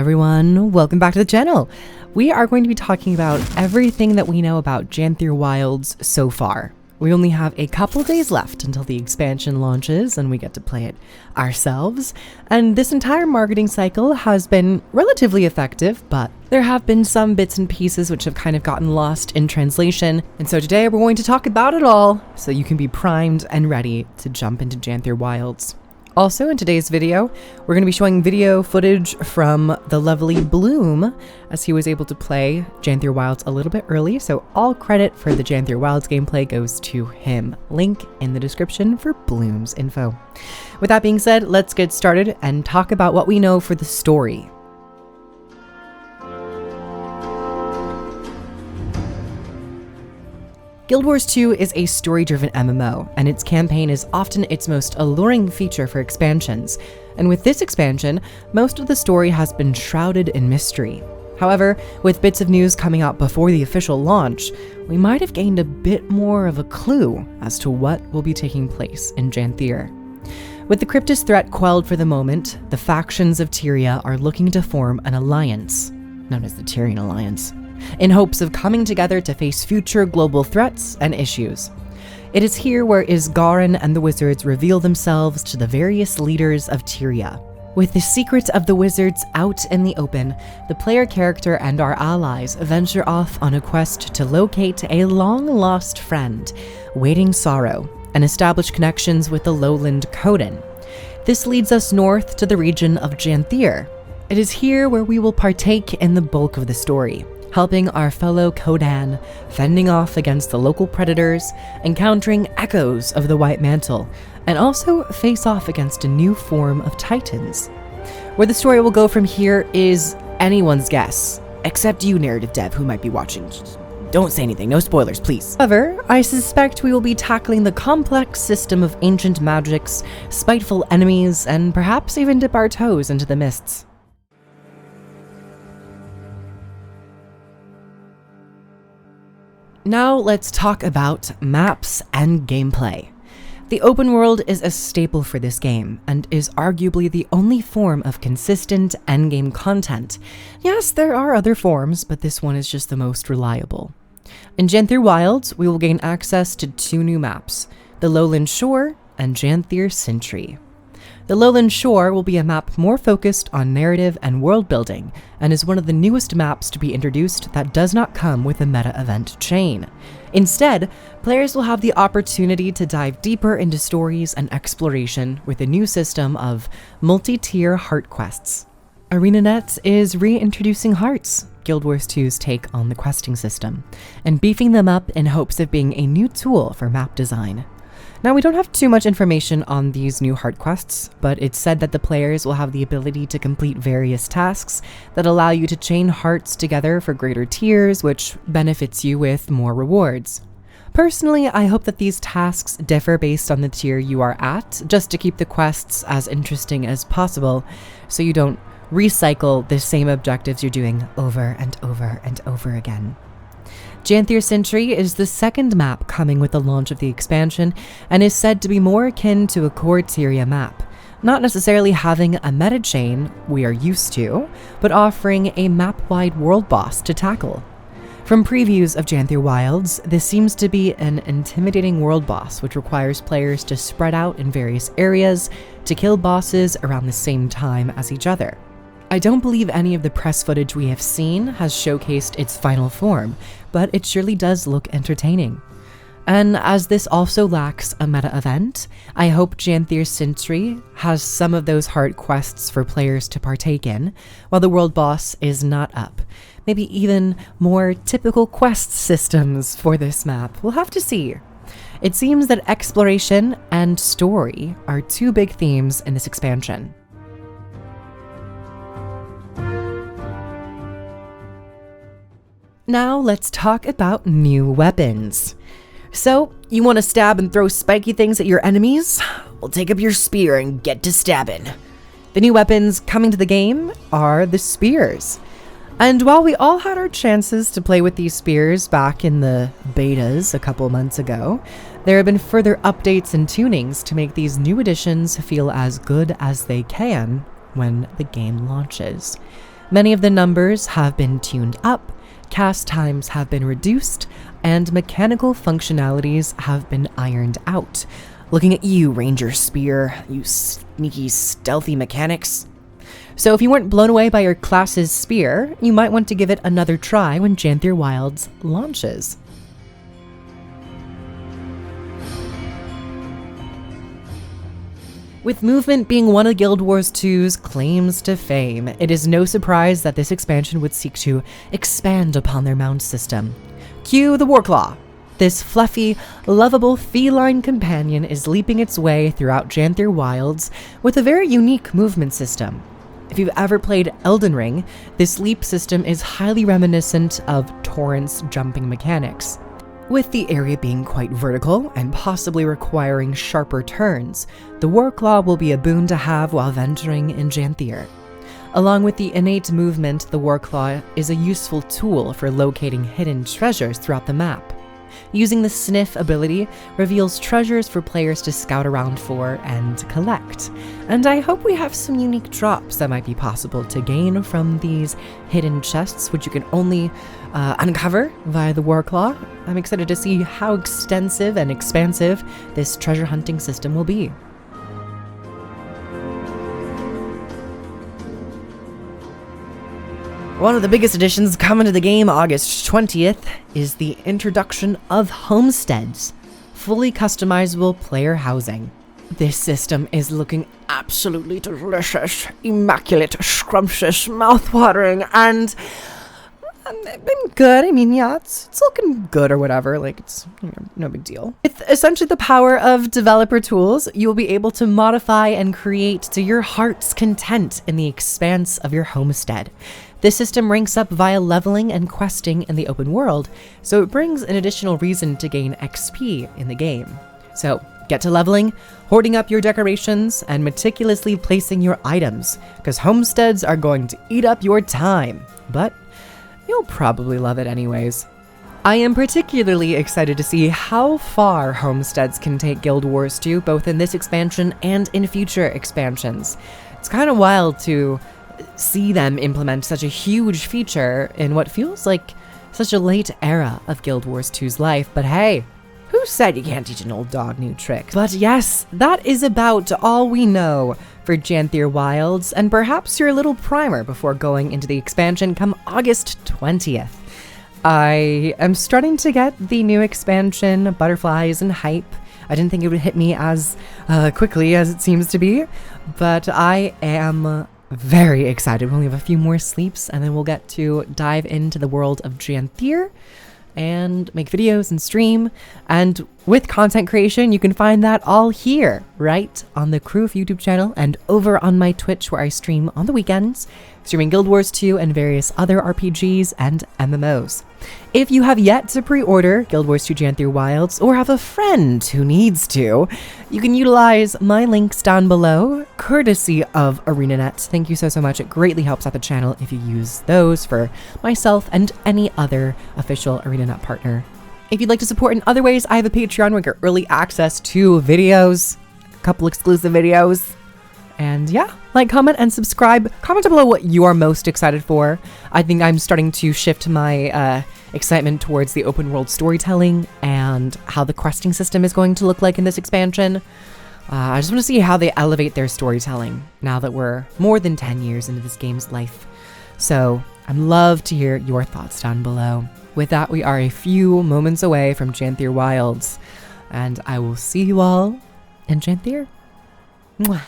everyone, welcome back to the channel. We are going to be talking about everything that we know about Janthir Wilds so far. We only have a couple days left until the expansion launches and we get to play it ourselves. And this entire marketing cycle has been relatively effective, but there have been some bits and pieces which have kind of gotten lost in translation. And so today we're going to talk about it all so you can be primed and ready to jump into Janthir Wilds. Also, in today's video, we're going to be showing video footage from the lovely Bloom, as he was able to play Janthir Wilds a little bit early, so all credit for the Janthir Wilds gameplay goes to him. Link in the description for Bloom's info. With that being said, let's get started and talk about what we know for the story. Guild Wars 2 is a story-driven MMO, and its campaign is often its most alluring feature for expansions. And with this expansion, most of the story has been shrouded in mystery. However, with bits of news coming out before the official launch, we might have gained a bit more of a clue as to what will be taking place in Janthir. With the Cryptis threat quelled for the moment, the factions of Tyria are looking to form an alliance, known as the Tyrian Alliance, in hopes of coming together to face future global threats and issues. It is here where Isgarin and the wizards reveal themselves to the various leaders of Tyria. With the secret of the wizards out in the open, the player character and our allies venture off on a quest to locate a long-lost friend, Waiting Sorrow, and establish connections with the lowland Coden. This leads us north to the region of Janthir. It is here where we will partake in the bulk of the story, helping our fellow Codan, fending off against the local predators, encountering echoes of the White Mantle, and also face off against a new form of Titans. Where the story will go from here is anyone's guess, except you, narrative dev, who might be watching. Don't say anything, no spoilers, please. However, I suspect we will be tackling the complex system of ancient magics, spiteful enemies, and perhaps even dip our toes into the mists. Now let's talk about maps and gameplay. The open world is a staple for this game, and is arguably the only form of consistent endgame content. Yes, there are other forms, but this one is just the most reliable. In Janthir Wilds, we will gain access to two new maps, the Lowland Shore and Janthir Sentry. The Lowland Shore will be a map more focused on narrative and world building, and is one of the newest maps to be introduced that does not come with a meta event chain. Instead, players will have the opportunity to dive deeper into stories and exploration with a new system of multi-tier heart quests. ArenaNet is reintroducing hearts, Guild Wars 2's take on the questing system, and beefing them up in hopes of being a new tool for map design. Now, we don't have too much information on these new heart quests, but it's said that the players will have the ability to complete various tasks that allow you to chain hearts together for greater tiers, which benefits you with more rewards. Personally, I hope that these tasks differ based on the tier you are at, just to keep the quests as interesting as possible, so you don't recycle the same objectives you're doing over and over and over again. Janthir Sentry is the second map coming with the launch of the expansion, and is said to be more akin to a core Tyria map, not necessarily having a meta chain we are used to, but offering a map-wide world boss to tackle. From previews of Janthir Wilds, this seems to be an intimidating world boss which requires players to spread out in various areas to kill bosses around the same time as each other. I don't believe any of the press footage we have seen has showcased its final form, but it surely does look entertaining. And as this also lacks a meta event, I hope Janthir Sentry has some of those hard quests for players to partake in, while the world boss is not up. Maybe even more typical quest systems for this map. We'll have to see. It seems that exploration and story are two big themes in this expansion. Now let's talk about new weapons. So, you want to stab and throw spiky things at your enemies? Well, take up your spear and get to stabbing. The new weapons coming to the game are the spears. And while we all had our chances to play with these spears back in the betas a couple months ago, there have been further updates and tunings to make these new additions feel as good as they can when the game launches. Many of the numbers have been tuned up, cast times have been reduced, and mechanical functionalities have been ironed out. Looking at you, Ranger Spear, you sneaky, stealthy mechanics. So if you weren't blown away by your class's spear, you might want to give it another try when Janthir Wilds launches. With movement being one of Guild Wars 2's claims to fame, it is no surprise that this expansion would seek to expand upon their mount system. Cue the Warclaw. This fluffy, lovable feline companion is leaping its way throughout Janthir Wilds with a very unique movement system. If you've ever played Elden Ring, this leap system is highly reminiscent of Torrent's jumping mechanics, with the area being quite vertical and possibly requiring sharper turns. The Warclaw will be a boon to have while venturing in Janthir. Along with the innate movement, the Warclaw is a useful tool for locating hidden treasures throughout the map. Using the Sniff ability reveals treasures for players to scout around for and collect. And I hope we have some unique drops that might be possible to gain from these hidden chests, which you can only uncover via the Warclaw. I'm excited to see how extensive and expansive this treasure hunting system will be. One of the biggest additions coming to the game August 20th is the introduction of Homesteads, fully customizable player housing. This system is looking absolutely delicious, immaculate, scrumptious, mouth-watering, and been good. I mean, yeah, it's looking good or whatever. Like, it's no big deal. With essentially the power of developer tools, you will be able to modify and create to your heart's content in the expanse of your homestead. This system ranks up via leveling and questing in the open world, so it brings an additional reason to gain XP in the game. So get to leveling, hoarding up your decorations, and meticulously placing your items, because homesteads are going to eat up your time, but you'll probably love it anyways. I am particularly excited to see how far Homesteads can take Guild Wars 2, both in this expansion and in future expansions. It's kind of wild to see them implement such a huge feature in what feels like such a late era of Guild Wars 2's life, but hey, who said you can't teach an old dog new tricks? But yes, that is about all we know for Janthir Wilds, and perhaps your little primer before going into the expansion come August 20th. I am starting to get the new expansion, Butterflies and Hype. I didn't think it would hit me as quickly as it seems to be, but I am very excited. We only have a few more sleeps, and then we'll get to dive into the world of Janthir and make videos and stream. And with content creation, you can find that all here, right on the KROOF YouTube channel and over on my Twitch, where I stream on the weekends, streaming Guild Wars 2 and various other RPGs and MMOs. If you have yet to pre-order Guild Wars 2 Janthir Wilds, or have a friend who needs to, you can utilize my links down below, courtesy of ArenaNet. Thank you so much. It greatly helps out the channel if you use those for myself and any other official ArenaNet partner. If you'd like to support in other ways, I have a Patreon where you get early access to videos, a couple exclusive videos. And yeah, like, comment, and subscribe. Comment down below what you are most excited for. I think I'm starting to shift my excitement towards the open world storytelling and how the questing system is going to look like in this expansion. I just want to see how they elevate their storytelling now that we're more than 10 years into this game's life. So I'd love to hear your thoughts down below. With that, we are a few moments away from Janthir Wilds, and I will see you all in Janthir. Mwah.